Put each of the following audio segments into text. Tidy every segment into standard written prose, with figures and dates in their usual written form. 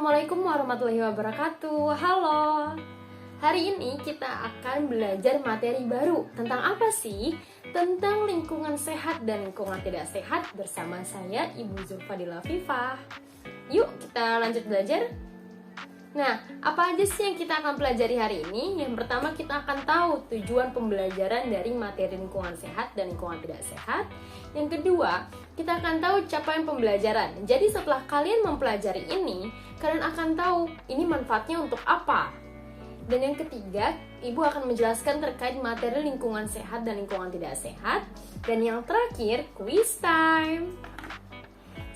Assalamualaikum warahmatullahi wabarakatuh. Halo. Hari ini kita akan belajar materi baru. Tentang apa sih? Tentang lingkungan sehat dan lingkungan tidak sehat bersama saya Ibu Zulfadila Fifah. Yuk kita lanjut belajar. Nah, apa aja sih yang kita akan pelajari hari ini? Yang pertama kita akan tahu tujuan pembelajaran dari materi lingkungan sehat dan lingkungan tidak sehat. Yang kedua, kita akan tahu capaian pembelajaran. Jadi setelah kalian mempelajari ini, kalian akan tahu ini manfaatnya untuk apa. Dan yang ketiga, Ibu akan menjelaskan terkait materi lingkungan sehat dan lingkungan tidak sehat. Dan yang terakhir, quiz time.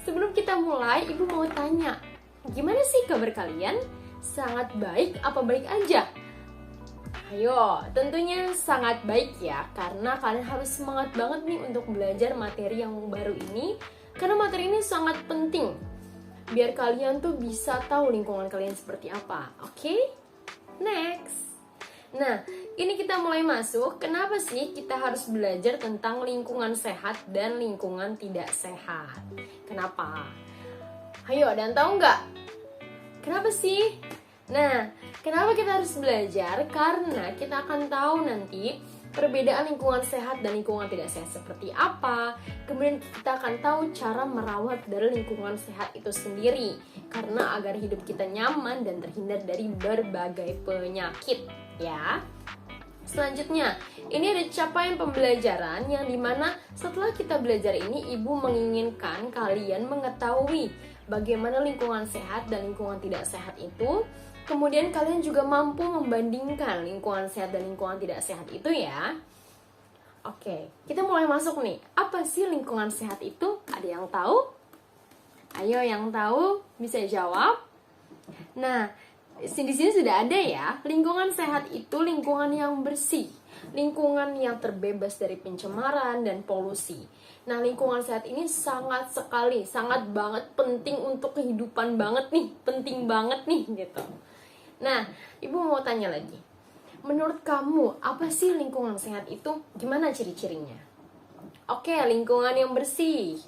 Sebelum kita mulai, Ibu mau tanya, gimana sih kabar kalian? Sangat baik apa baik aja? Ayo, tentunya sangat baik ya, karena kalian harus semangat banget nih untuk belajar materi yang baru ini. Karena materi ini sangat penting, biar kalian tuh bisa tahu lingkungan kalian seperti apa. Oke? Next. Nah, ini kita mulai masuk. Kenapa sih kita harus belajar tentang lingkungan sehat dan lingkungan tidak sehat? Kenapa? Ayo, ada yang tahu nggak? Kenapa sih? Nah, kenapa kita harus belajar? Karena kita akan tahu nanti perbedaan lingkungan sehat dan lingkungan tidak sehat seperti apa. Kemudian kita akan tahu cara merawat dari lingkungan sehat itu sendiri. Karena agar hidup kita nyaman dan terhindar dari berbagai penyakit, ya. Selanjutnya, ini ada capaian pembelajaran yang dimana setelah kita belajar ini, Ibu menginginkan kalian mengetahui bagaimana lingkungan sehat dan lingkungan tidak sehat itu. Kemudian kalian juga mampu membandingkan lingkungan sehat dan lingkungan tidak sehat itu ya. Oke, kita mulai masuk nih. Apa sih lingkungan sehat itu? Ada yang tahu? Ayo yang tahu bisa jawab. Nah, di sini sudah ada ya. Lingkungan sehat itu lingkungan yang bersih, lingkungan yang terbebas dari pencemaran dan polusi. Nah, lingkungan sehat ini sangat banget penting untuk kehidupan banget nih, penting banget nih gitu. Nah, Ibu mau tanya lagi. Menurut kamu, apa sih lingkungan sehat itu? Gimana ciri-cirinya? Oke, lingkungan yang bersih,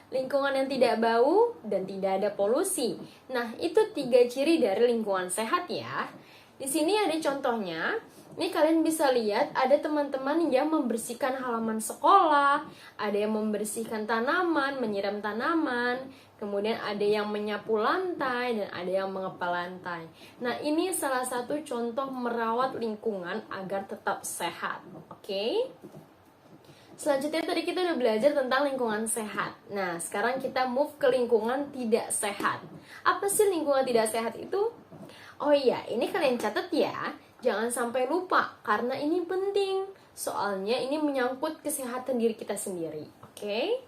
lingkungan yang tidak bau, dan tidak ada polusi. Nah, itu 3 ciri dari lingkungan sehat ya. Di sini ada contohnya. Ini kalian bisa lihat ada teman-teman yang membersihkan halaman sekolah, ada yang membersihkan tanaman, menyiram tanaman, kemudian ada yang menyapu lantai, dan ada yang mengepel lantai. Nah, ini salah satu contoh merawat lingkungan agar tetap sehat. Oke? Selanjutnya tadi kita udah belajar tentang lingkungan sehat. Nah, sekarang kita move ke lingkungan tidak sehat. Apa sih lingkungan tidak sehat itu? Oh iya, ini kalian catat ya. Jangan sampai lupa, karena ini penting. Soalnya ini menyangkut kesehatan diri kita sendiri. Oke?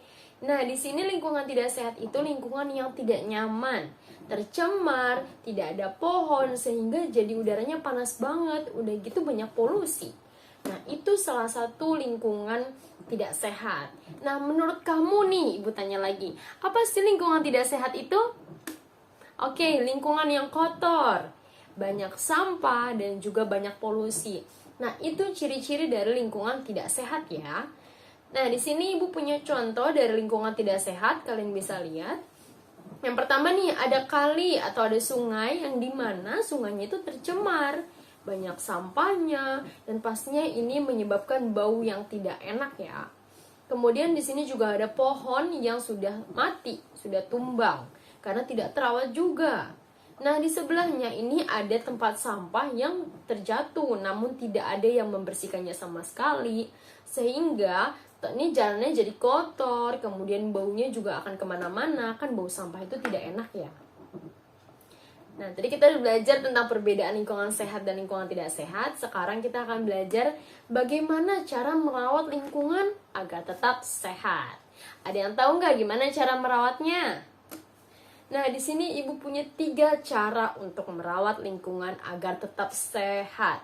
Nah, di sini lingkungan tidak sehat itu lingkungan yang tidak nyaman, tercemar, tidak ada pohon, sehingga jadi udaranya panas banget. Udah gitu banyak polusi. Nah, itu salah satu lingkungan tidak sehat. Nah, menurut kamu nih, Ibu tanya lagi, apa sih lingkungan tidak sehat itu? Oke, lingkungan yang kotor, banyak sampah, dan juga banyak polusi. Nah, itu ciri-ciri dari lingkungan tidak sehat ya. Nah, di sini Ibu punya contoh dari lingkungan tidak sehat, kalian bisa lihat. Yang pertama nih, ada kali atau ada sungai yang dimana sungainya itu tercemar, banyak sampahnya, dan pastinya ini menyebabkan bau yang tidak enak ya. Kemudian di sini juga ada pohon yang sudah mati, sudah tumbang, karena tidak terawat juga. Nah, di sebelahnya ini ada tempat sampah yang terjatuh, namun tidak ada yang membersihkannya sama sekali. Sehingga ini jalannya jadi kotor, kemudian baunya juga akan kemana-mana. Kan bau sampah itu tidak enak ya. Nah, tadi kita udah belajar tentang perbedaan lingkungan sehat dan lingkungan tidak sehat. Sekarang kita akan belajar bagaimana cara merawat lingkungan agar tetap sehat. Ada yang tahu nggak gimana cara merawatnya? Nah, di sini Ibu punya 3 cara untuk merawat lingkungan agar tetap sehat.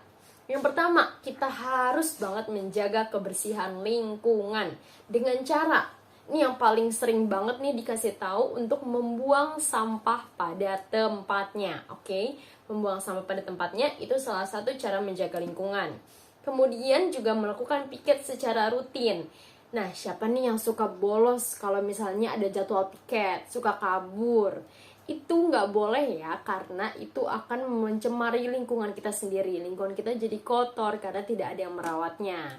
Yang pertama, kita harus banget menjaga kebersihan lingkungan. Dengan cara, ini yang paling sering banget nih dikasih tahu untuk membuang sampah pada tempatnya. Oke? Membuang sampah pada tempatnya itu salah satu cara menjaga lingkungan. Kemudian juga melakukan piket secara rutin. Nah, siapa nih yang suka bolos kalau misalnya ada jadwal piket, suka kabur? Itu nggak boleh ya, karena itu akan mencemari lingkungan kita sendiri. Lingkungan kita jadi kotor karena tidak ada yang merawatnya.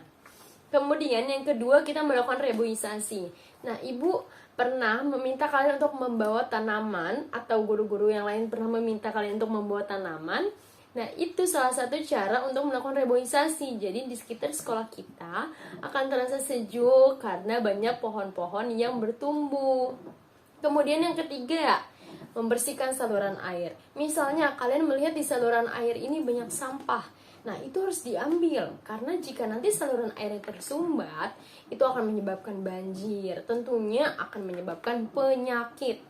Kemudian yang kedua, kita melakukan reboisasi. Nah, ibu pernah meminta kalian untuk membawa tanaman, atau guru-guru yang lain pernah meminta kalian untuk membawa tanaman. Nah, itu salah satu cara untuk melakukan reboisasi. Jadi di sekitar sekolah kita akan terasa sejuk karena banyak pohon-pohon yang bertumbuh. Kemudian yang ketiga, membersihkan saluran air. Misalnya kalian melihat di saluran air ini banyak sampah. Nah, itu harus diambil, karena jika nanti saluran airnya tersumbat, itu akan menyebabkan banjir. Tentunya akan menyebabkan penyakit.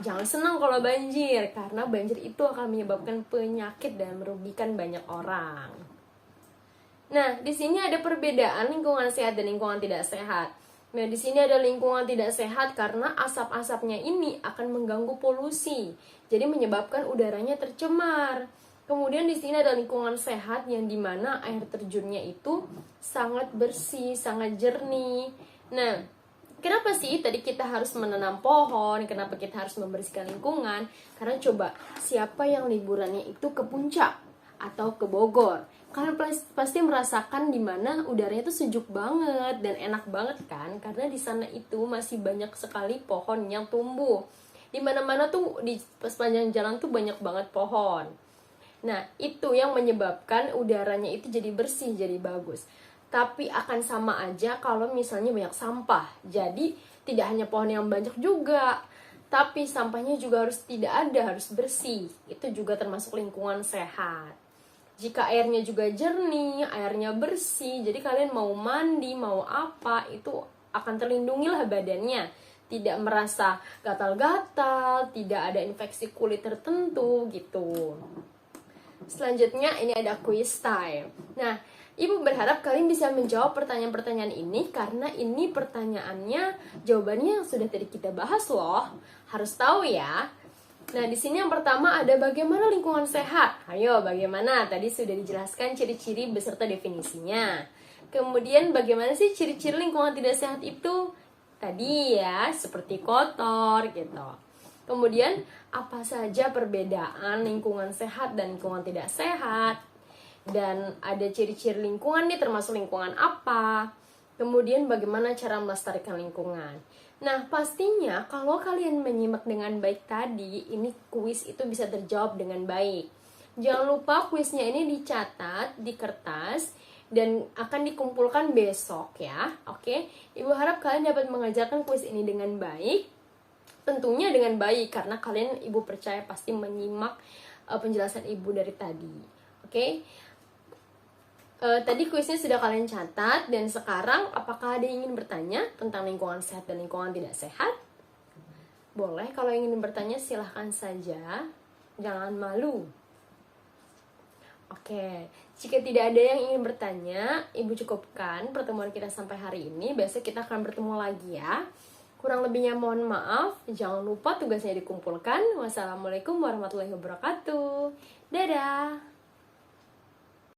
Jangan senang kalau banjir, karena banjir itu akan menyebabkan penyakit dan merugikan banyak orang. Nah, di sini ada perbedaan lingkungan sehat dan lingkungan tidak sehat. Nah, di sini ada lingkungan tidak sehat karena asap-asapnya ini akan mengganggu polusi, jadi menyebabkan udaranya tercemar. Kemudian di sini ada lingkungan sehat yang dimana air terjunnya itu sangat bersih, sangat jernih. Nah, kenapa sih tadi kita harus menanam pohon? Kenapa kita harus membersihkan lingkungan? Karena coba, siapa yang liburannya itu ke puncak atau ke Bogor? Kalian pasti merasakan dimana udaranya itu sejuk banget dan enak banget kan? Karena di sana itu masih banyak sekali pohon yang tumbuh. Di mana-mana tuh di sepanjang jalan tuh banyak banget pohon. Nah, itu yang menyebabkan udaranya itu jadi bersih, jadi bagus. Tapi akan sama aja kalau misalnya banyak sampah. Jadi, tidak hanya pohon yang banyak juga, tapi sampahnya juga harus tidak ada, harus bersih. Itu juga termasuk lingkungan sehat. Jika airnya juga jernih, airnya bersih, jadi kalian mau mandi, mau apa, itu akan terlindungi lah badannya. Tidak merasa gatal-gatal, tidak ada infeksi kulit tertentu gitu. Selanjutnya ini ada quiz time. Nah, ibu berharap kalian bisa menjawab pertanyaan-pertanyaan ini, karena ini pertanyaannya, jawabannya yang sudah tadi kita bahas loh. Harus tahu ya. Nah, di sini yang pertama ada bagaimana lingkungan sehat. Ayo, bagaimana? Tadi sudah dijelaskan ciri-ciri beserta definisinya. Kemudian bagaimana sih ciri-ciri lingkungan tidak sehat itu? Tadi ya, seperti kotor gitu. Kemudian, apa saja perbedaan lingkungan sehat dan lingkungan tidak sehat? Dan ada ciri-ciri lingkungan nih, termasuk lingkungan apa? Kemudian bagaimana cara melestarikan lingkungan? Nah, pastinya kalau kalian menyimak dengan baik tadi, ini kuis itu bisa terjawab dengan baik. Jangan lupa kuisnya ini dicatat di kertas dan akan dikumpulkan besok ya. Oke, Ibu harap kalian dapat mengajarkan kuis ini dengan baik. Tentunya dengan baik, karena kalian, ibu percaya, pasti menyimak penjelasan ibu dari tadi. Oke? Tadi kuisnya sudah kalian catat, dan sekarang apakah ada yang ingin bertanya tentang lingkungan sehat dan lingkungan tidak sehat? Boleh, kalau ingin bertanya silahkan saja, jangan malu. Oke, jika tidak ada yang ingin bertanya, ibu cukupkan pertemuan kita sampai hari ini. Besok kita akan bertemu lagi ya. Kurang lebihnya mohon maaf. Jangan lupa tugasnya dikumpulkan. Wassalamualaikum warahmatullahi wabarakatuh. Dadah.